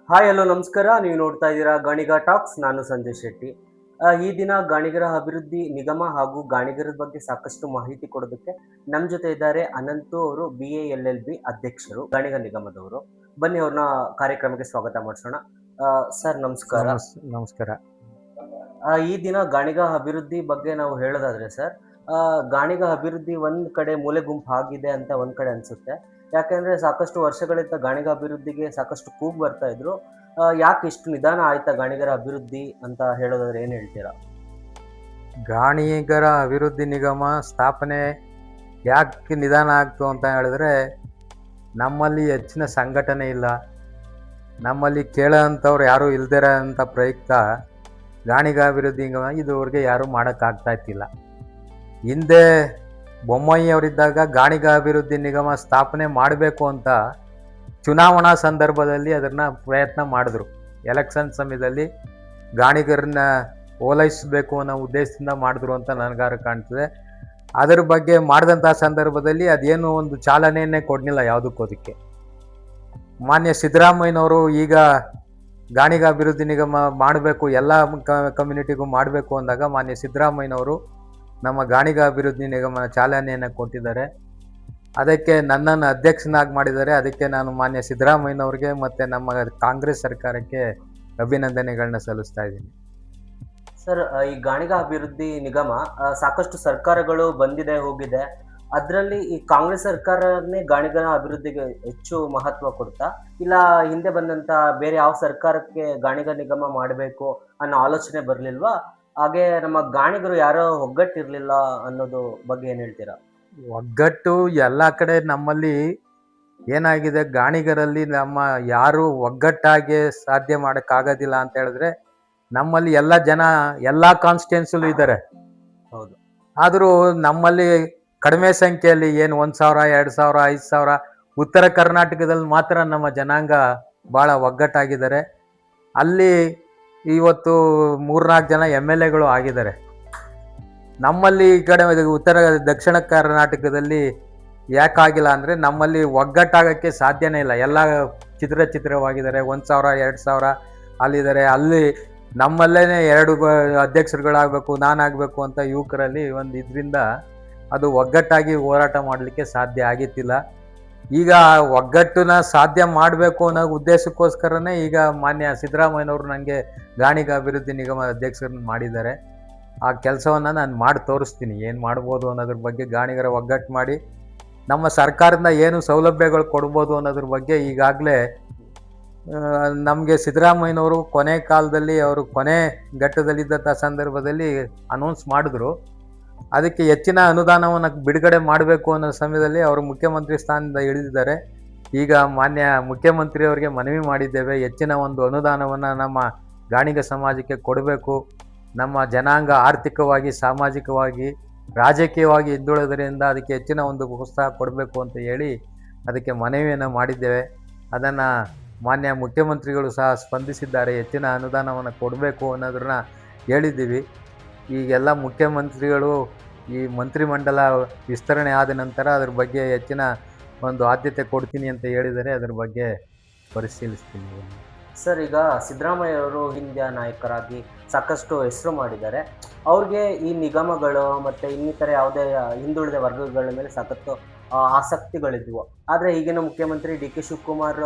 Hi hello ನಮಸ್ಕಾರ. ನೀವು ನೋಡ್ತಾ ಇದ್ದೀರಾ ಗಾಣಿಗ ಟಾಕ್ಸ್. ನಾನು ಸಂಜಯ್ ಶೆಟ್ಟಿ. ಈ ದಿನ ಗಾಣಿಗರ ಅಭಿವೃದ್ಧಿ ನಿಗಮ ಹಾಗೂ ಗಾಣಿಗರ ಬಗ್ಗೆ ಸಾಕಷ್ಟು ಮಾಹಿತಿ ಕೊಡೋದಕ್ಕೆ ನಮ್ಮ ಜೊತೆ ಇದ್ದಾರೆ ಅನಂತು ಅವರು, BALLB ಅಧ್ಯಕ್ಷರು, ಗಾಣಿಗ ನಿಗಮದವರು. ಬನ್ನಿ ಅವ್ರನ್ನ ಕಾರ್ಯಕ್ರಮಕ್ಕೆ ಸ್ವಾಗತ ಮಾಡಿಸೋಣ. ಸರ್ ನಮಸ್ಕಾರ. ನಮಸ್ಕಾರ. ಈ ದಿನ ಗಾಣಿಗ ಅಭಿವೃದ್ಧಿ ಬಗ್ಗೆ ನಾವು ಹೇಳೋದಾದ್ರೆ ಸರ್, ಗಾಣಿಗ ಅಭಿವೃದ್ಧಿ ಒಂದ್ ಕಡೆ ಮೂಲೆ ಗುಂಪು ಆಗಿದೆ ಅಂತ ಒಂದ್ ಕಡೆ ಅನ್ಸುತ್ತೆ. ಯಾಕೆಂದ್ರೆ ಸಾಕಷ್ಟು ವರ್ಷಗಳಿಂದ ಗಾಣಿಗ ಅಭಿವೃದ್ಧಿಗೆ ಸಾಕಷ್ಟು ಕೂಗು ಬರ್ತಾ ಇದ್ರು. ಯಾಕೆ ಇಷ್ಟು ನಿಧಾನ ಆಯ್ತಾ ಗಾಣಿಗರ ಅಭಿವೃದ್ಧಿ ಅಂತ ಹೇಳೋದಾದ್ರೆ ಏನ್ ಹೇಳ್ತೀರಾ? ಗಾಣಿಗರ ಅಭಿವೃದ್ಧಿ ನಿಗಮ ಸ್ಥಾಪನೆ ಯಾಕೆ ನಿಧಾನ ಆಗ್ತು ಅಂತ ಹೇಳಿದ್ರೆ, ನಮ್ಮಲ್ಲಿ ಹೆಚ್ಚಿನ ಸಂಘಟನೆ ಇಲ್ಲ, ನಮ್ಮಲ್ಲಿ ಕೇಳೋಂಥವ್ರು ಯಾರೂ ಇಲ್ದಿರೋ ಅಂಥ ಪ್ರಯುಕ್ತ ಗಾಣಿಗ ಅಭಿವೃದ್ಧಿ ನಿಗಮ ಇದುವರೆಗೆ ಯಾರೂ ಮಾಡೋಕ್ಕಾಗ್ತಾ ಇತ್ತಿಲ್ಲ. ಹಿಂದೆ ಬೊಮ್ಮಾಯಿಯವರಿದ್ದಾಗ ಗಾಣಿಗ ಅಭಿವೃದ್ಧಿ ನಿಗಮ ಸ್ಥಾಪನೆ ಮಾಡಬೇಕು ಅಂತ ಚುನಾವಣಾ ಸಂದರ್ಭದಲ್ಲಿ ಅದನ್ನು ಪ್ರಯತ್ನ ಮಾಡಿದ್ರು. ಎಲೆಕ್ಷನ್ ಸಮಯದಲ್ಲಿ ಗಾಣಿಗರನ್ನ ಓಲೈಸಬೇಕು ಅನ್ನೋ ಉದ್ದೇಶದಿಂದ ಮಾಡಿದ್ರು ಅಂತ ನನಗಾರು ಕಾಣ್ತದೆ. ಅದರ ಬಗ್ಗೆ ಮಾಡಿದಂಥ ಸಂದರ್ಭದಲ್ಲಿ ಅದೇನು ಒಂದು ಚಾಲನೆಯನ್ನೇ ಕೊಡಲಿಲ್ಲ ಯಾವುದಕ್ಕೂ. ಅದಕ್ಕೆ ಮಾನ್ಯ ಸಿದ್ದರಾಮಯ್ಯನವರು ಈಗ ಗಾಣಿಗ ಅಭಿವೃದ್ಧಿ ನಿಗಮ ಮಾಡಬೇಕು, ಎಲ್ಲ ಕಮ್ಯುನಿಟಿಗೂ ಮಾಡಬೇಕು ಅಂದಾಗ ಮಾನ್ಯ ಸಿದ್ದರಾಮಯ್ಯನವರು ನಮ್ಮ ಗಾಣಿಗ ಅಭಿವೃದ್ಧಿ ನಿಗಮನ ಚಾಲನೆಯನ್ನು ಕೊಟ್ಟಿದ್ದಾರೆ. ಅದಕ್ಕೆ ನನ್ನನ್ನು ಅಧ್ಯಕ್ಷನಾಗಿ ಮಾಡಿದ್ದಾರೆ. ಅದಕ್ಕೆ ನಾನು ಮಾನ್ಯ ಸಿದ್ದರಾಮಯ್ಯನವ್ರಿಗೆ ಮತ್ತು ನಮ್ಮ ಕಾಂಗ್ರೆಸ್ ಸರ್ಕಾರಕ್ಕೆ ಅಭಿನಂದನೆಗಳನ್ನ ಸಲ್ಲಿಸ್ತಾ ಇದ್ದೀನಿ. ಸರ್, ಈ ಗಾಣಿಗ ಅಭಿವೃದ್ಧಿ ನಿಗಮ ಸಾಕಷ್ಟು ಸರ್ಕಾರಗಳು ಬಂದಿದೆ ಹೋಗಿದೆ. ಅದರಲ್ಲಿ ಈ ಕಾಂಗ್ರೆಸ್ ಸರ್ಕಾರನೇ ಗಾಣಿಗರ ಅಭಿವೃದ್ಧಿಗೆ ಹೆಚ್ಚು ಮಹತ್ವ ಕೊಡ್ತಾ, ಇಲ್ಲ ಹಿಂದೆ ಬಂದಂತ ಬೇರೆ ಯಾವ ಸರ್ಕಾರಕ್ಕೆ ಗಾಣಿಗ ನಿಗಮ ಮಾಡಬೇಕು ಅನ್ನೋ ಆಲೋಚನೆ ಬರ್ಲಿಲ್ವಾ? ಹಾಗೆ ನಮ್ಮ ಗಾಣಿಗರು ಯಾರೋ ಒಗ್ಗಟ್ಟಿರ್ಲಿಲ್ಲ ಅನ್ನೋದು ಬಗ್ಗೆ ಏನ್ ಹೇಳ್ತೀರಾ? ಒಗ್ಗಟ್ಟು ಎಲ್ಲ ಕಡೆ ನಮ್ಮಲ್ಲಿ ಏನಾಗಿದೆ, ಗಾಣಿಗರಲ್ಲಿ ನಮ್ಮ ಯಾರು ಒಗ್ಗಟ್ಟಾಗಿ ಸಾಧ್ಯ ಮಾಡೋಕ್ಕಾಗೋದಿಲ್ಲ ಅಂತ ಹೇಳಿದ್ರೆ, ನಮ್ಮಲ್ಲಿ ಎಲ್ಲ ಜನ ಎಲ್ಲ ಕಾನ್ಸ್ಟಿಟ್ಯೂನ್ಸಿಲೂ ಇದ್ದಾರೆ. ಹೌದು. ಆದರೂ ನಮ್ಮಲ್ಲಿ ಕಡಿಮೆ ಸಂಖ್ಯೆಯಲ್ಲಿ ಏನು 1,000, 2,000, 5,000 ಉತ್ತರ ಕರ್ನಾಟಕದಲ್ಲಿ ಮಾತ್ರ ನಮ್ಮ ಜನಾಂಗ ಭಾಳ ಒಗ್ಗಟ್ಟಾಗಿದ್ದಾರೆ. ಅಲ್ಲಿ ಇವತ್ತು 3-4 ಜನ MLAಗಳು ಆಗಿದ್ದಾರೆ. ನಮ್ಮಲ್ಲಿ ಈ ಕಡೆ ದಕ್ಷಿಣ ಕರ್ನಾಟಕದಲ್ಲಿ ಯಾಕಾಗಿಲ್ಲ ಅಂದರೆ, ನಮ್ಮಲ್ಲಿ ಒಗ್ಗಟ್ಟಾಗಕ್ಕೆ ಸಾಧ್ಯನೇ ಇಲ್ಲ. ಎಲ್ಲ ಚಿತ್ರವಾಗಿದ್ದಾರೆ. 1,000, 2,000 ಅಲ್ಲಿದ್ದಾರೆ. ಅಲ್ಲಿ ನಮ್ಮಲ್ಲೇ 2 ಅಧ್ಯಕ್ಷರುಗಳಾಗಬೇಕು, ನಾನಾಗಬೇಕು ಅಂತ ಯುವಕರಲ್ಲಿ ಒಂದು ಇದರಿಂದ ಅದು ಒಗ್ಗಟ್ಟಾಗಿ ಹೋರಾಟ ಮಾಡಲಿಕ್ಕೆ ಸಾಧ್ಯ ಆಗಿತ್ತಿಲ್ಲ. ಈಗ ಒಗ್ಗಟ್ಟನ್ನ ಸಾಧ್ಯ ಮಾಡಬೇಕು ಅನ್ನೋ ಉದ್ದೇಶಕ್ಕೋಸ್ಕರನೇ ಈಗ ಮಾನ್ಯ ಸಿದ್ದರಾಮಯ್ಯನವರು ನನಗೆ ಗಾಣಿಗ ಅಭಿವೃದ್ಧಿ ನಿಗಮ ಅಧ್ಯಕ್ಷರನ್ನ ಮಾಡಿದ್ದಾರೆ. ಆ ಕೆಲಸವನ್ನು ನಾನು ಮಾಡಿ ತೋರಿಸ್ತೀನಿ, ಏನು ಮಾಡ್ಬೋದು ಅನ್ನೋದ್ರ ಬಗ್ಗೆ. ಗಾಣಿಗರ ಒಗ್ಗಟ್ಟು ಮಾಡಿ ನಮ್ಮ ಸರ್ಕಾರದಿಂದ ಏನು ಸೌಲಭ್ಯಗಳು ಕೊಡ್ಬೋದು ಅನ್ನೋದ್ರ ಬಗ್ಗೆ ಈಗಾಗಲೇ ನಮಗೆ ಸಿದ್ದರಾಮಯ್ಯನವರು ಕೊನೆ ಕಾಲದಲ್ಲಿ, ಅವರು ಕೊನೆ ಘಟ್ಟದಲ್ಲಿದ್ದಂಥ ಸಂದರ್ಭದಲ್ಲಿ ಅನೌನ್ಸ್ ಮಾಡಿದ್ರು. ಅದಕ್ಕೆ ಹೆಚ್ಚಿನ ಅನುದಾನವನ್ನು ಬಿಡುಗಡೆ ಮಾಡಬೇಕು ಅನ್ನೋ ಸಮಯದಲ್ಲಿ ಅವರು ಮುಖ್ಯಮಂತ್ರಿ ಸ್ಥಾನದಿಂದ ಇಳಿದಿದ್ದಾರೆ. ಈಗ ಮಾನ್ಯ ಮುಖ್ಯಮಂತ್ರಿಯವರಿಗೆ ಮನವಿ ಮಾಡಿದ್ದೇವೆ, ಹೆಚ್ಚಿನ ಒಂದು ಅನುದಾನವನ್ನು ನಮ್ಮ ಗಾಣಿಗ ಸಮಾಜಕ್ಕೆ ಕೊಡಬೇಕು. ನಮ್ಮ ಜನಾಂಗ ಆರ್ಥಿಕವಾಗಿ, ಸಾಮಾಜಿಕವಾಗಿ, ರಾಜಕೀಯವಾಗಿ ಹಿಂದುಳಿದ್ರಿಂದ ಅದಕ್ಕೆ ಹೆಚ್ಚಿನ ಒಂದು ಪ್ರೋತ್ಸಾಹ ಕೊಡಬೇಕು ಅಂತ ಹೇಳಿ ಅದಕ್ಕೆ ಮನವಿಯನ್ನು ಮಾಡಿದ್ದೇವೆ. ಅದನ್ನು ಮಾನ್ಯ ಮುಖ್ಯಮಂತ್ರಿಗಳು ಸಹ ಸ್ಪಂದಿಸಿದ್ದಾರೆ. ಹೆಚ್ಚಿನ ಅನುದಾನವನ್ನು ಕೊಡಬೇಕು ಅನ್ನೋದನ್ನ ಹೇಳಿದ್ದೀವಿ. ಈಗೆಲ್ಲ ಮುಖ್ಯಮಂತ್ರಿಗಳು ಈ ಮಂತ್ರಿಮಂಡಲ ವಿಸ್ತರಣೆ ಆದ ನಂತರ ಅದ್ರ ಬಗ್ಗೆ ಹೆಚ್ಚಿನ ಒಂದು ಆದ್ಯತೆ ಕೊಡ್ತೀನಿ ಅಂತ ಹೇಳಿದರೆ ಅದರ ಬಗ್ಗೆ ಪರಿಶೀಲಿಸ್ತೀನಿ. ಸರ್, ಈಗ ಸಿದ್ದರಾಮಯ್ಯ ಅವರು ಹಿಂದಿಯ ನಾಯಕರಾಗಿ ಸಾಕಷ್ಟು ಹೆಸರು ಮಾಡಿದ್ದಾರೆ. ಅವ್ರಿಗೆ ಈ ನಿಗಮಗಳು ಮತ್ತು ಇನ್ನಿತರ ಯಾವುದೇ ಹಿಂದುಳಿದ ವರ್ಗಗಳ ಮೇಲೆ ಸಾಕಷ್ಟು ಆಸಕ್ತಿಗಳಿದ್ವು. ಆದರೆ ಈಗಿನ ಮುಖ್ಯಮಂತ್ರಿ DK ಶಿವಕುಮಾರ್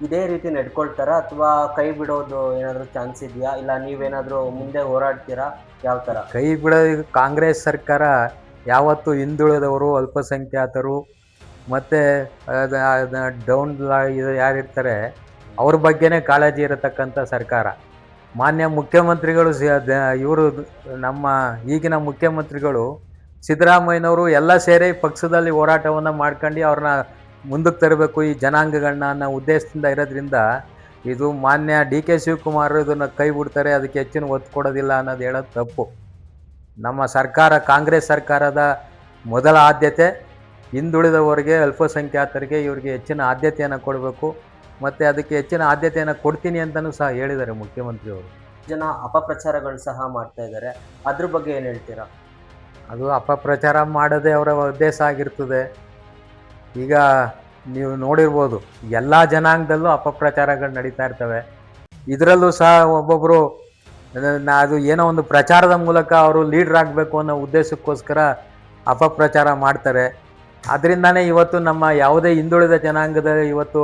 ಇದೇ ರೀತಿ ನಡ್ಕೊಳ್ತಾರಾ, ಅಥವಾ ಕೈ ಬಿಡೋದು ಏನಾದರೂ ಚಾನ್ಸ್ ಇದೆಯಾ? ಇಲ್ಲ ನೀವೇನಾದರೂ ಮುಂದೆ ಹೋರಾಡ್ತೀರಾ? ಯಾವ ಥರ? ಕೈ ಬಿಡೋದು ಕಾಂಗ್ರೆಸ್ ಸರ್ಕಾರ ಯಾವತ್ತು ಹಿಂದುಳಿದವರು, ಅಲ್ಪಸಂಖ್ಯಾತರು ಮತ್ತು ಡೌನ್ ಇದು ಯಾರಿರ್ತಾರೆ ಅವ್ರ ಬಗ್ಗೆನೇ ಕಾಳಜಿ ಇರತಕ್ಕಂಥ ಸರ್ಕಾರ. ಮಾನ್ಯ ಮುಖ್ಯಮಂತ್ರಿಗಳು ಇವರು ನಮ್ಮ ಈಗಿನ ಮುಖ್ಯಮಂತ್ರಿಗಳು ಸಿದ್ದರಾಮಯ್ಯನವರು ಎಲ್ಲ ಸೇರಿ ಪಕ್ಷದಲ್ಲಿ ಹೋರಾಟವನ್ನು ಮಾಡ್ಕೊಂಡು ಅವ್ರನ್ನ ಮುಂದಕ್ಕೆ ತರಬೇಕು ಈ ಜನಾಂಗಗಳನ್ನ ಅನ್ನೋ ಉದ್ದೇಶದಿಂದ ಇರೋದ್ರಿಂದ ಇದು ಮಾನ್ಯ DK ಶಿವಕುಮಾರ್ ಇದನ್ನು ಕೈ ಬಿಡ್ತಾರೆ, ಅದಕ್ಕೆ ಹೆಚ್ಚಿನ ಒತ್ತು ಕೊಡೋದಿಲ್ಲ ಅನ್ನೋದು ಹೇಳೋದು ತಪ್ಪು. ನಮ್ಮ ಸರ್ಕಾರ, ಕಾಂಗ್ರೆಸ್ ಸರ್ಕಾರದ ಮೊದಲ ಆದ್ಯತೆ ಹಿಂದುಳಿದವರಿಗೆ, ಅಲ್ಪಸಂಖ್ಯಾತರಿಗೆ, ಇವರಿಗೆ ಹೆಚ್ಚಿನ ಆದ್ಯತೆಯನ್ನು ಕೊಡಬೇಕು. ಮತ್ತು ಅದಕ್ಕೆ ಹೆಚ್ಚಿನ ಆದ್ಯತೆಯನ್ನು ಕೊಡ್ತೀನಿ ಅಂತಲೂ ಸಹ ಹೇಳಿದ್ದಾರೆ ಮುಖ್ಯಮಂತ್ರಿಯವರು. ಜನ ಅಪಪ್ರಚಾರಗಳು ಸಹ ಮಾಡ್ತಾ ಇದ್ದಾರೆ, ಅದ್ರ ಬಗ್ಗೆ ಏನು ಹೇಳ್ತೀರಾ? ಅದು ಅಪಪ್ರಚಾರ ಮಾಡೋದೇ ಅವರ ಉದ್ದೇಶ ಆಗಿರ್ತದೆ. ಈಗ ನೀವು ನೋಡಿರ್ಬೋದು, ಎಲ್ಲ ಜನಾಂಗದಲ್ಲೂ ಅಪಪ್ರಚಾರಗಳು ನಡೀತಾ ಇರ್ತವೆ. ಇದರಲ್ಲೂ ಸಹ ಒಬ್ಬೊಬ್ಬರು ಅದು ಏನೋ ಒಂದು ಪ್ರಚಾರದ ಮೂಲಕ ಅವರು ಲೀಡ್ರ್ ಆಗಬೇಕು ಅನ್ನೋ ಉದ್ದೇಶಕ್ಕೋಸ್ಕರ ಅಪಪ್ರಚಾರ ಮಾಡ್ತಾರೆ. ಅದರಿಂದಾನೇ ಇವತ್ತು ನಮ್ಮ ಯಾವುದೇ ಹಿಂದುಳಿದ ಜನಾಂಗದ ಇವತ್ತು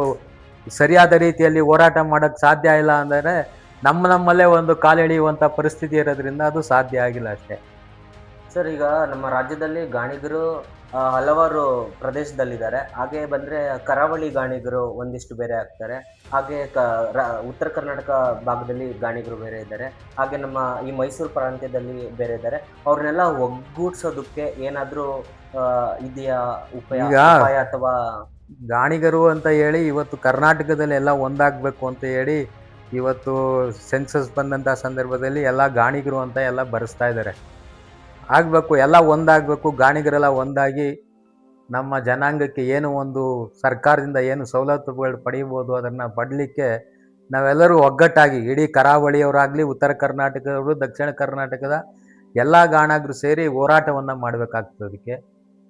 ಸರಿಯಾದ ರೀತಿಯಲ್ಲಿ ಹೋರಾಟ ಮಾಡೋಕ್ಕೆ ಸಾಧ್ಯ ಇಲ್ಲ ಅಂದರೆ ನಮ್ಮಲ್ಲೇ ಒಂದು ಕಾಲೆಳೆಯುವಂಥ ಪರಿಸ್ಥಿತಿ ಇರೋದ್ರಿಂದ ಅದು ಸಾಧ್ಯ ಆಗಿಲ್ಲ ಅಷ್ಟೇ. ಸರ್, ಈಗ ನಮ್ಮ ರಾಜ್ಯದಲ್ಲಿ ಗಾಣಿಗರು ಹಲವಾರು ಪ್ರದೇಶದಲ್ಲಿದ್ದಾರೆ. ಹಾಗೆ ಬಂದರೆ ಕರಾವಳಿ ಗಾಣಿಗರು ಒಂದಿಷ್ಟು ಬೇರೆ ಆಗ್ತಾರೆ. ಹಾಗೆ ಉತ್ತರ ಕರ್ನಾಟಕ ಭಾಗದಲ್ಲಿ ಗಾಣಿಗರು ಬೇರೆ ಇದ್ದಾರೆ. ಹಾಗೆ ನಮ್ಮ ಈ ಮೈಸೂರು ಪ್ರಾಂತ್ಯದಲ್ಲಿ ಬೇರೆ ಇದ್ದಾರೆ. ಅವ್ರನ್ನೆಲ್ಲ ಒಗ್ಗೂಡಿಸೋದಕ್ಕೆ ಏನಾದರೂ ಇದೆಯಾ ಈಗ ಉಪಾಯ ಅಥವಾ? ಗಾಣಿಗರು ಅಂತ ಹೇಳಿ ಇವತ್ತು ಕರ್ನಾಟಕದಲ್ಲಿ ಎಲ್ಲ ಒಂದಾಗಬೇಕು ಅಂತ ಹೇಳಿ ಇವತ್ತು ಸೆನ್ಸಸ್ ಬಂದಂಥ ಸಂದರ್ಭದಲ್ಲಿ ಎಲ್ಲ ಗಾಣಿಗರು ಅಂತ ಎಲ್ಲ ಬರೆಸ್ತಾ ಇದ್ದಾರೆ. ಆಗಬೇಕು, ಎಲ್ಲ ಒಂದಾಗಬೇಕು, ಗಾಣಿಗರೆಲ್ಲ ಒಂದಾಗಿ ನಮ್ಮ ಜನಾಂಗಕ್ಕೆ ಏನು ಒಂದು ಸರ್ಕಾರದಿಂದ ಏನು ಸವಲತ್ತುಗಳು ಪಡೆಯಬೋದು ಅದನ್ನು ಪಡಲಿಕ್ಕೆ ನಾವೆಲ್ಲರೂ ಒಗ್ಗಟ್ಟಾಗಿ ಇಡೀ ಕರಾವಳಿಯವರಾಗಲಿ, ಉತ್ತರ ಕರ್ನಾಟಕದವರು, ದಕ್ಷಿಣ ಕರ್ನಾಟಕದ ಎಲ್ಲ ಗಾಣಿಗರು ಸೇರಿ ಹೋರಾಟವನ್ನು ಮಾಡಬೇಕಾಗ್ತದೆ.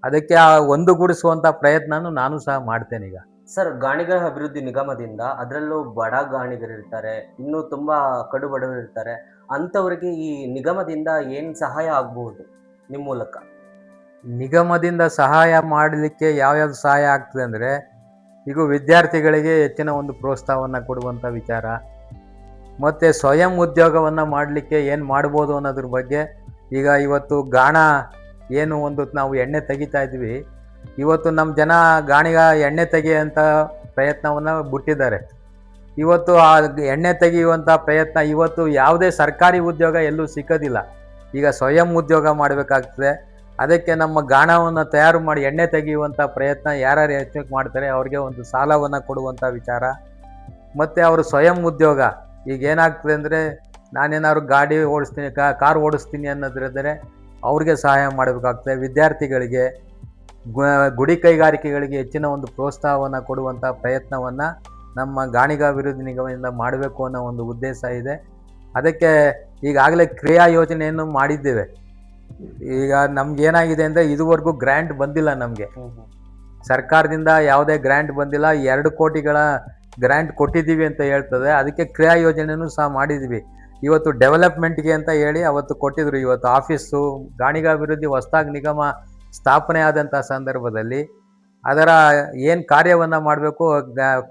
ಅದಕ್ಕೆ ಆ ಒಂದುಗೂಡಿಸುವಂಥ ಪ್ರಯತ್ನನೂ ನಾನು ಸಹ ಮಾಡ್ತೇನೆ ಈಗ. ಸರ್, ಗಾಣಿಗರ ಅಭಿವೃದ್ಧಿ ನಿಗಮದಿಂದ ಅದರಲ್ಲೂ ಬಡ ಗಾಣಿಗರಿರ್ತಾರೆ, ಇನ್ನೂ ತುಂಬ ಕಡು ಬಡವರಿರ್ತಾರೆ. ಅಂಥವರಿಗೆ ಈ ನಿಗಮದಿಂದ ಏನು ಸಹಾಯ ಆಗ್ಬೋದು ನಿಮ್ಮ ಮೂಲಕ? ನಿಗಮದಿಂದ ಸಹಾಯ ಮಾಡಲಿಕ್ಕೆ ಯಾವ್ಯಾವ ಸಹಾಯ ಆಗ್ತದೆ ಅಂದರೆ, ಈಗ ವಿದ್ಯಾರ್ಥಿಗಳಿಗೆ ಹೆಚ್ಚಿನ ಒಂದು ಪ್ರೋತ್ಸಾಹವನ್ನು ಕೊಡುವಂಥ ವಿಚಾರ, ಮತ್ತು ಸ್ವಯಂ ಉದ್ಯೋಗವನ್ನು ಮಾಡಲಿಕ್ಕೆ ಏನು ಮಾಡ್ಬೋದು ಅನ್ನೋದ್ರ ಬಗ್ಗೆ. ಈಗ ಇವತ್ತು ಗಾಣ ಏನು ಒಂದು ನಾವು ಎಣ್ಣೆ ತೆಗಿತಾ ಇದ್ವಿ, ಇವತ್ತು ನಮ್ಮ ಜನ ಗಾಣಿಗ ಎಣ್ಣೆ ತೆಗೆಯುವಂಥ ಪ್ರಯತ್ನವನ್ನು ಬಿಟ್ಟಿದ್ದಾರೆ. ಇವತ್ತು ಆ ಎಣ್ಣೆ ತೆಗೆಯುವಂಥ ಪ್ರಯತ್ನ ಇವತ್ತು ಯಾವುದೇ ಸರ್ಕಾರಿ ಉದ್ಯೋಗ ಎಲ್ಲೂ ಸಿಕ್ಕೋದಿಲ್ಲ. ಈಗ ಸ್ವಯಂ ಉದ್ಯೋಗ ಮಾಡಬೇಕಾಗ್ತದೆ. ಅದಕ್ಕೆ ನಮ್ಮ ಗಾಣವನ್ನು ತಯಾರು ಮಾಡಿ ಎಣ್ಣೆ ತೆಗೆಯುವಂಥ ಪ್ರಯತ್ನ ಯಾರ್ಯಾರು ಹೆಚ್ಚು ಮಾಡ್ತಾರೆ ಅವ್ರಿಗೆ ಒಂದು ಸಾಲವನ್ನು ಕೊಡುವಂಥ ವಿಚಾರ. ಮತ್ತು ಅವರು ಸ್ವಯಂ ಉದ್ಯೋಗ ಈಗ ಏನಾಗ್ತದೆ ಅಂದರೆ, ನಾನೇನಾದ್ರು ಗಾಡಿ ಓಡಿಸ್ತೀನಿ, ಕಾರ್ ಓಡಿಸ್ತೀನಿ ಅನ್ನೋದ್ರಿದ್ದರೆ ಅವ್ರಿಗೆ ಸಹಾಯ ಮಾಡಬೇಕಾಗ್ತದೆ. ವಿದ್ಯಾರ್ಥಿಗಳಿಗೆ, ಗುಡಿ ಕೈಗಾರಿಕೆಗಳಿಗೆ ಹೆಚ್ಚಿನ ಒಂದು ಪ್ರೋತ್ಸಾಹವನ್ನು ಕೊಡುವಂಥ ಪ್ರಯತ್ನವನ್ನು ನಮ್ಮ ಗಾಣಿಗಾಭಿವೃದ್ಧಿ ನಿಗಮದಿಂದ ಮಾಡಬೇಕು ಅನ್ನೋ ಒಂದು ಉದ್ದೇಶ ಇದೆ. ಅದಕ್ಕೆ ಈಗಾಗಲೇ ಕ್ರಿಯಾ ಯೋಜನೆಯನ್ನು ಮಾಡಿದ್ದೇವೆ. ಈಗ ನಮ್ಗೇನಾಗಿದೆ ಅಂದರೆ, ಇದುವರೆಗೂ ಗ್ರ್ಯಾಂಟ್ ಬಂದಿಲ್ಲ ನಮಗೆ. ಸರ್ಕಾರದಿಂದ ಯಾವುದೇ ಗ್ರ್ಯಾಂಟ್ ಬಂದಿಲ್ಲ. 2 ಕೋಟಿಗಳ ಗ್ರ್ಯಾಂಟ್ ಕೊಟ್ಟಿದ್ದೀವಿ ಅಂತ ಹೇಳ್ತದೆ. ಅದಕ್ಕೆ ಕ್ರಿಯಾ ಯೋಜನೆಯೂ ಸಹ ಮಾಡಿದ್ವಿ. ಇವತ್ತು ಡೆವಲಪ್ಮೆಂಟ್ಗೆ ಅಂತ ಹೇಳಿ ಅವತ್ತು ಕೊಟ್ಟಿದ್ರು. ಇವತ್ತು ಆಫೀಸು ಗಾಣಿಗಾಭಿವೃದ್ಧಿ ಹೊಸದಾಗಿ ನಿಗಮ ಸ್ಥಾಪನೆ ಆದಂಥ ಸಂದರ್ಭದಲ್ಲಿ ಅದರ ಏನು ಕಾರ್ಯವನ್ನು ಮಾಡಬೇಕು,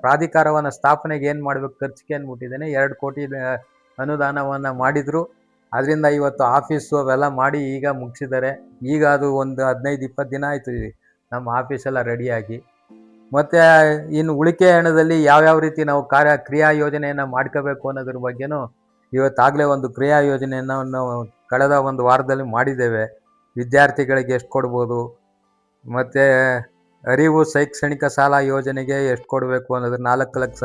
ಪ್ರಾಧಿಕಾರವನ್ನು ಸ್ಥಾಪನೆಗೆ ಏನು ಮಾಡಬೇಕು, ಖರ್ಚಿಗೆ ಏನು ಮುಟ್ಟಿದ್ದೇನೆ 2 ಕೋಟಿ ಅನುದಾನವನ್ನು ಮಾಡಿದರು. ಅದರಿಂದ ಇವತ್ತು ಆಫೀಸು ಅವೆಲ್ಲ ಮಾಡಿ ಈಗ ಮುಗಿಸಿದ್ದಾರೆ. ಈಗ ಅದು ಒಂದು 15-20 ದಿನ ಆಯಿತು ನಮ್ಮ ಆಫೀಸೆಲ್ಲ ರೆಡಿಯಾಗಿ. ಮತ್ತು ಇನ್ನು ಉಳಿಕೆ ಹಣದಲ್ಲಿ ಯಾವ್ಯಾವ ರೀತಿ ನಾವು ಕ್ರಿಯಾ ಯೋಜನೆಯನ್ನು ಮಾಡ್ಕೋಬೇಕು ಅನ್ನೋದ್ರ ಬಗ್ಗೆನೂ ಇವತ್ತಾಗಲೇ ಒಂದು ಕ್ರಿಯಾ ಯೋಜನೆಯನ್ನು ನಾವು ಕಳೆದ ಒಂದು ವಾರದಲ್ಲಿ ಮಾಡಿದ್ದೇವೆ. ವಿದ್ಯಾರ್ಥಿಗಳಿಗೆ ಎಷ್ಟು ಕೊಡ್ಬೋದು, ಮತ್ತು ಅರಿವು ಶೈಕ್ಷಣಿಕ ಸಾಲ ಯೋಜನೆಗೆ ಎಷ್ಟು ಕೊಡಬೇಕು ಅನ್ನೋದು 4 ಲಕ್ಷ,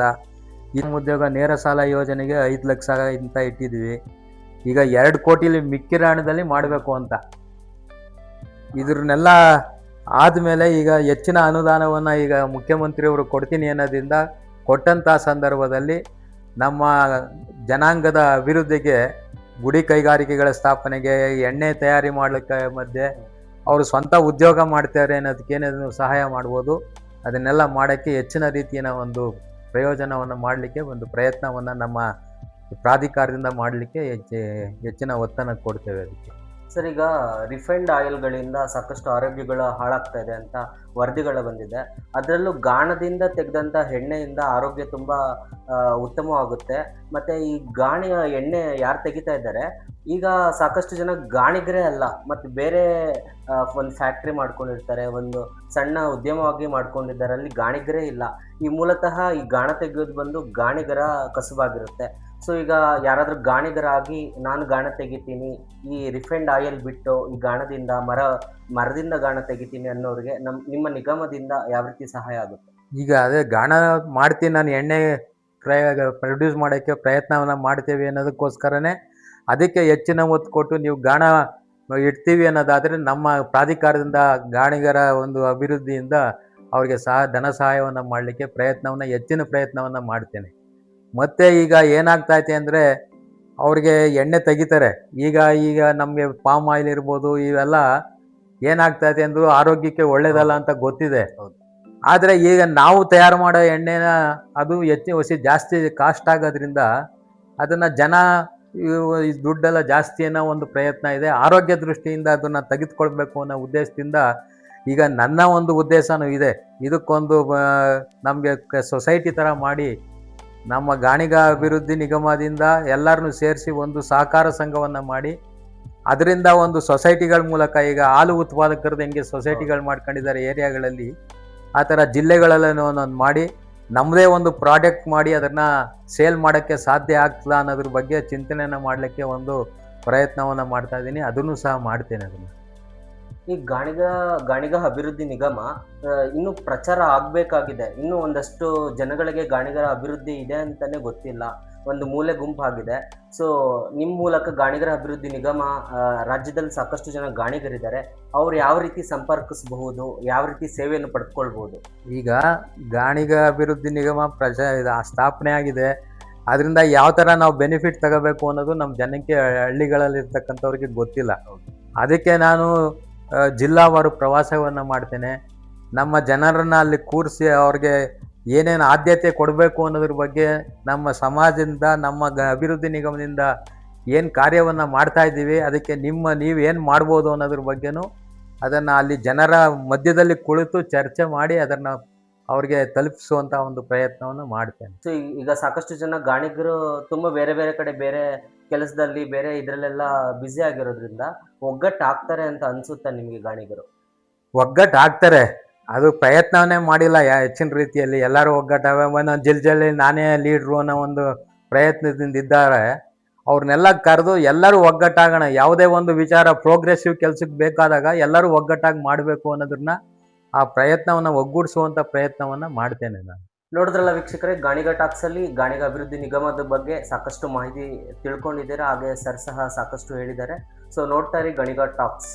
ಈ ಉದ್ಯೋಗ ನೇರ ಸಾಲ ಯೋಜನೆಗೆ 5 ಲಕ್ಷ ಅಂತ ಇಟ್ಟಿದ್ದೀವಿ. ಈಗ 2 ಕೋಟಿಲಿ ಮಿಕ್ಕಿರೋ ಹಣದಲ್ಲಿ ಮಾಡಬೇಕು ಅಂತ. ಇದ್ರನ್ನೆಲ್ಲ ಆದಮೇಲೆ ಈಗ ಹೆಚ್ಚಿನ ಅನುದಾನವನ್ನು ಈಗ ಮುಖ್ಯಮಂತ್ರಿಯವರು ಕೊಡ್ತೀನಿ ಅನ್ನೋದ್ರಿಂದ ಕೊಟ್ಟಂಥ ಸಂದರ್ಭದಲ್ಲಿ ನಮ್ಮ ಜನಾಂಗದ ಅಭಿವೃದ್ಧಿಗೆ, ಗುಡಿ ಕೈಗಾರಿಕೆಗಳ ಸ್ಥಾಪನೆಗೆ, ಎಣ್ಣೆ ತಯಾರಿ ಮಾಡಲಿಕ್ಕೆ ಮಧ್ಯೆ ಅವರು ಸ್ವಂತ ಉದ್ಯೋಗ ಮಾಡ್ತಾರೆ ಅನ್ನೋದಕ್ಕೇನೇನು ಸಹಾಯ ಮಾಡ್ಬೋದು, ಅದನ್ನೆಲ್ಲ ಮಾಡೋಕ್ಕೆ ಹೆಚ್ಚಿನ ರೀತಿಯ ಒಂದು ಪ್ರಯೋಜನವನ್ನು ಮಾಡಲಿಕ್ಕೆ ಒಂದು ಪ್ರಯತ್ನವನ್ನು ನಮ್ಮ ಪ್ರಾಧಿಕಾರದಿಂದ ಮಾಡಲಿಕ್ಕೆ ಹೆಚ್ಚಿನ ಒತ್ತನ್ನು ಕೊಡ್ತೇವೆ ಅದಕ್ಕೆ. ಸರ್, ಈಗ ರಿಫೈನ್ಡ್ ಆಯಿಲ್ಗಳಿಂದ ಸಾಕಷ್ಟು ಆರೋಗ್ಯಗಳು ಹಾಳಾಗ್ತಾ ಇದೆ ಅಂತ ವರದಿಗಳು ಬಂದಿದೆ. ಅದರಲ್ಲೂ ಗಾಣದಿಂದ ತೆಗೆದಂಥ ಎಣ್ಣೆಯಿಂದ ಆರೋಗ್ಯ ತುಂಬ ಉತ್ತಮವಾಗುತ್ತೆ. ಮತ್ತು ಈ ಗಾಣಿಯ ಎಣ್ಣೆ ಯಾರು ತೆಗಿತಾ ಇದ್ದಾರೆ, ಈಗ ಸಾಕಷ್ಟು ಜನ ಗಾಣಿಗರೇ ಅಲ್ಲ, ಮತ್ತು ಬೇರೆ ಒಂದು ಫ್ಯಾಕ್ಟ್ರಿ ಮಾಡ್ಕೊಂಡಿರ್ತಾರೆ, ಒಂದು ಸಣ್ಣ ಉದ್ಯಮವಾಗಿ ಮಾಡ್ಕೊಂಡಿದ್ದಾರೆ, ಅಲ್ಲಿ ಗಾಣಿಗರೇ ಇಲ್ಲ. ಈ ಮೂಲತಃ ಈ ಗಾಣ ತೆಗೆಯೋದು ಬಂದು ಗಾಣಿಗರ ಕಸುಬಾಗಿರುತ್ತೆ. ಸೊ ಈಗ ಯಾರಾದರೂ ಗಾಣಿಗರಾಗಿ ನಾನು ಗಾಣ ತೆಗಿತೀನಿ, ಈ ರಿಫೈನ್ಡ್ ಆಯಿಲ್ ಬಿಟ್ಟು ಈ ಗಾಣದಿಂದ ಮರದಿಂದ ಗಾಣ ತೆಗಿತೀನಿ ಅನ್ನೋರಿಗೆ ನಿಮ್ಮ ನಿಗಮದಿಂದ ಯಾವ ರೀತಿ ಸಹಾಯ ಆಗುತ್ತೆ? ಈಗ ಅದೇ ಗಾಣ ಮಾಡ್ತೀನಿ ನಾನು, ಎಣ್ಣೆ ಪ್ರೊಡ್ಯೂಸ್ ಮಾಡೋಕ್ಕೆ ಪ್ರಯತ್ನವನ್ನು ಮಾಡ್ತೇವೆ ಅನ್ನೋದಕ್ಕೋಸ್ಕರನೇ ಅದಕ್ಕೆ ಹೆಚ್ಚಿನ ಒತ್ತು ಕೊಟ್ಟು ನೀವು ಗಾಣ ಇಡ್ತೀವಿ ಅನ್ನೋದಾದರೆ ನಮ್ಮ ಪ್ರಾಧಿಕಾರದಿಂದ ಗಾಣಿಗರ ಒಂದು ಅಭಿವೃದ್ಧಿಯಿಂದ ಅವರಿಗೆ ಧನ ಸಹಾಯವನ್ನು ಮಾಡಲಿಕ್ಕೆ ಹೆಚ್ಚಿನ ಪ್ರಯತ್ನವನ್ನು ಮಾಡ್ತೇನೆ. ಮತ್ತು ಈಗ ಏನಾಗ್ತೈತೆ ಅಂದರೆ, ಅವ್ರಿಗೆ ಎಣ್ಣೆ ತೆಗಿತಾರೆ. ಈಗ ನಮಗೆ ಪಾಮ್ ಆಯಿಲ್ ಇರ್ಬೋದು, ಇವೆಲ್ಲ ಏನಾಗ್ತೈತೆ ಅಂದರೂ ಆರೋಗ್ಯಕ್ಕೆ ಒಳ್ಳೆಯದಲ್ಲ ಅಂತ ಗೊತ್ತಿದೆ. ಆದರೆ ಈಗ ನಾವು ತಯಾರು ಮಾಡೋ ಎಣ್ಣೆನ ಅದು ಜಾಸ್ತಿ ಕಾಸ್ಟ್ ಆಗೋದ್ರಿಂದ ಅದನ್ನ ಜನ ಈ ದುಡ್ಡೆಲ್ಲ ಜಾಸ್ತಿ ಅನ್ನೋ ಒಂದು ಪ್ರಯತ್ನ ಇದೆ. ಆರೋಗ್ಯ ದೃಷ್ಟಿಯಿಂದ ಅದನ್ನ ತೆಗೆದುಕೊಳ್ಬೇಕು ಅನ್ನೋ ಉದ್ದೇಶದಿಂದ ಈಗ ನನ್ನ ಒಂದು ಉದ್ದೇಶನೂ ಇದೆ. ಇದಕ್ಕೊಂದು ನಮಗೆ ಸೊಸೈಟಿ ಥರ ಮಾಡಿ ನಮ್ಮ ಗಾಣಿಗ ಅಭಿವೃದ್ಧಿ ನಿಗಮದಿಂದ ಎಲ್ಲರನ್ನೂ ಸೇರಿಸಿ ಒಂದು ಸಹಕಾರ ಸಂಘವನ್ನು ಮಾಡಿ ಅದರಿಂದ ಒಂದು ಸೊಸೈಟಿಗಳ ಮೂಲಕ ಈಗ ಹಾಲು ಉತ್ಪಾದಕರದ್ದು ಹೆಂಗೆ ಸೊಸೈಟಿಗಳು ಮಾಡ್ಕೊಂಡಿದ್ದಾರೆ ಏರಿಯಾಗಳಲ್ಲಿ, ಆ ಥರ ಜಿಲ್ಲೆಗಳಲ್ಲೂ ಒಂದೊಂದು ಮಾಡಿ ನಮ್ಮದೇ ಒಂದು ಪ್ರಾಡಕ್ಟ್ ಮಾಡಿ ಅದನ್ನು ಸೇಲ್ ಮಾಡೋಕ್ಕೆ ಸಾಧ್ಯ ಆಗ್ತದ ಅನ್ನೋದ್ರ ಬಗ್ಗೆ ಚಿಂತನೆಯನ್ನು ಮಾಡಲಿಕ್ಕೆ ಒಂದು ಪ್ರಯತ್ನವನ್ನು ಮಾಡ್ತಾ ಇದ್ದೀನಿ. ಅದನ್ನು ಸಹ ಮಾಡ್ತೇನೆ. ಅದನ್ನು ಈ ಗಾಣಿಗ ಅಭಿವೃದ್ಧಿ ನಿಗಮ ಇನ್ನೂ ಪ್ರಚಾರ ಆಗಬೇಕಾಗಿದೆ. ಇನ್ನೂ ಒಂದಷ್ಟು ಜನಗಳಿಗೆ ಗಾಣಿಗರ ಅಭಿವೃದ್ಧಿ ಇದೆ ಅಂತಾನೆ ಗೊತ್ತಿಲ್ಲ, ಒಂದು ಮೂಲೆ ಗುಂಪಾಗಿದೆ. ಸೊ ನಿಮ್ಮ ಮೂಲಕ ಗಾಣಿಗರ ಅಭಿವೃದ್ಧಿ ನಿಗಮ ರಾಜ್ಯದಲ್ಲಿ ಸಾಕಷ್ಟು ಜನ ಗಾಣಿಗರಿದ್ದಾರೆ, ಅವ್ರು ಯಾವ ರೀತಿ ಸಂಪರ್ಕಿಸಬಹುದು, ಯಾವ ರೀತಿ ಸೇವೆಯನ್ನು ಪಡೆದುಕೊಳ್ಬಹುದು? ಈಗ ಗಾಣಿಗ ಅಭಿವೃದ್ಧಿ ನಿಗಮ ಸ್ಥಾಪನೆ ಆಗಿದೆ. ಅದರಿಂದ ಯಾವ ಥರ ನಾವು ಬೆನಿಫಿಟ್ ತಗೋಬೇಕು ಅನ್ನೋದು ನಮ್ಮ ಜನಕ್ಕೆ ಹಳ್ಳಿಗಳಲ್ಲಿರ್ತಕ್ಕಂಥವ್ರಿಗೆ ಗೊತ್ತಿಲ್ಲ. ಅದಕ್ಕೆ ನಾನು ಜಿಲ್ಲಾವಾರು ಪ್ರವಾಸವನ್ನು ಮಾಡ್ತೇನೆ. ನಮ್ಮ ಜನರನ್ನು ಅಲ್ಲಿ ಕೂರಿಸಿ ಅವ್ರಿಗೆ ಏನೇನು ಆದ್ಯತೆ ಕೊಡಬೇಕು ಅನ್ನೋದ್ರ ಬಗ್ಗೆ ನಮ್ಮ ಸಮಾಜದಿಂದ ನಮ್ಮ ಅಭಿವೃದ್ಧಿ ನಿಗಮದಿಂದ ಏನು ಕಾರ್ಯವನ್ನು ಮಾಡ್ತಾ ಇದ್ದೀವಿ, ಅದಕ್ಕೆ ನೀವು ಏನು ಮಾಡ್ಬೋದು ಅನ್ನೋದ್ರ ಬಗ್ಗೆನೂ ಅದನ್ನು ಅಲ್ಲಿ ಜನರ ಮಧ್ಯದಲ್ಲಿ ಕುಳಿತು ಚರ್ಚೆ ಮಾಡಿ ಅದನ್ನು ಅವ್ರಿಗೆ ತಲುಪಿಸುವಂಥ ಒಂದು ಪ್ರಯತ್ನವನ್ನು ಮಾಡ್ತೇನೆ. ಸೊ ಈಗ ಸಾಕಷ್ಟು ಜನ ಗಾಣಿಗರು ತುಂಬ ಬೇರೆ ಬೇರೆ ಕಡೆ ಬೇರೆ ಕೆಲಸದಲ್ಲಿ ಬೇರೆ ಇದರಲ್ಲೆಲ್ಲ ಬ್ಯುಸಿ ಆಗಿರೋದ್ರಿಂದ ಒಗ್ಗಟ್ಟು ಆಗ್ತಾರೆ ಅಂತ ಅನ್ಸುತ್ತಾ ನಿಮಗೆ ಗಾಣಿಗರು? ಒಗ್ಗಟ್ಟು ಆಗ್ತಾರೆ, ಅದು ಪ್ರಯತ್ನವನ್ನೇ ಮಾಡಿಲ್ಲ ಹೆಚ್ಚಿನ ರೀತಿಯಲ್ಲಿ. ಎಲ್ಲರೂ ಒಗ್ಗಟ್ಟಾಗ ಒಂದೊಂದು ಜಿಲ್ಲೆಯಲ್ಲಿ ನಾನೇ ಲೀಡ್ರು ಅನ್ನೋ ಒಂದು ಪ್ರಯತ್ನದಿಂದ ಇದ್ದಾರೆ. ಅವ್ರನ್ನೆಲ್ಲ ಕರೆದು ಎಲ್ಲರೂ ಒಗ್ಗಟ್ಟಾಗೋಣ, ಯಾವುದೇ ಒಂದು ವಿಚಾರ ಪ್ರೋಗ್ರೆಸಿವ್ ಕೆಲಸಕ್ಕೆ ಬೇಕಾದಾಗ ಎಲ್ಲರೂ ಒಗ್ಗಟ್ಟಾಗಿ ಮಾಡಬೇಕು ಅನ್ನೋದನ್ನ ಆ ಪ್ರಯತ್ನವನ್ನು ಒಗ್ಗೂಡಿಸುವಂಥ ಪ್ರಯತ್ನವನ್ನು ಮಾಡ್ತೇನೆ ನಾನು. ನೋಡಿದ್ರಲ್ಲ ವೀಕ್ಷಕರೇ, ಗಾಣಿಗ ಟಾಕ್ಸಲ್ಲಿ ಗಾಣಿಗ ಅಭಿವೃದ್ಧಿ ನಿಗಮದ ಬಗ್ಗೆ ಸಾಕಷ್ಟು ಮಾಹಿತಿ ತಿಳ್ಕೊಂಡಿದ್ದೀರಾ, ಹಾಗೆ ಸರ್ ಸಹ ಸಾಕಷ್ಟು ಹೇಳಿದ್ದಾರೆ. ಸೊ ನೋಡ್ತಾ ಇರಿ ಗಾಣಿಗ ಟಾಕ್ಸ್.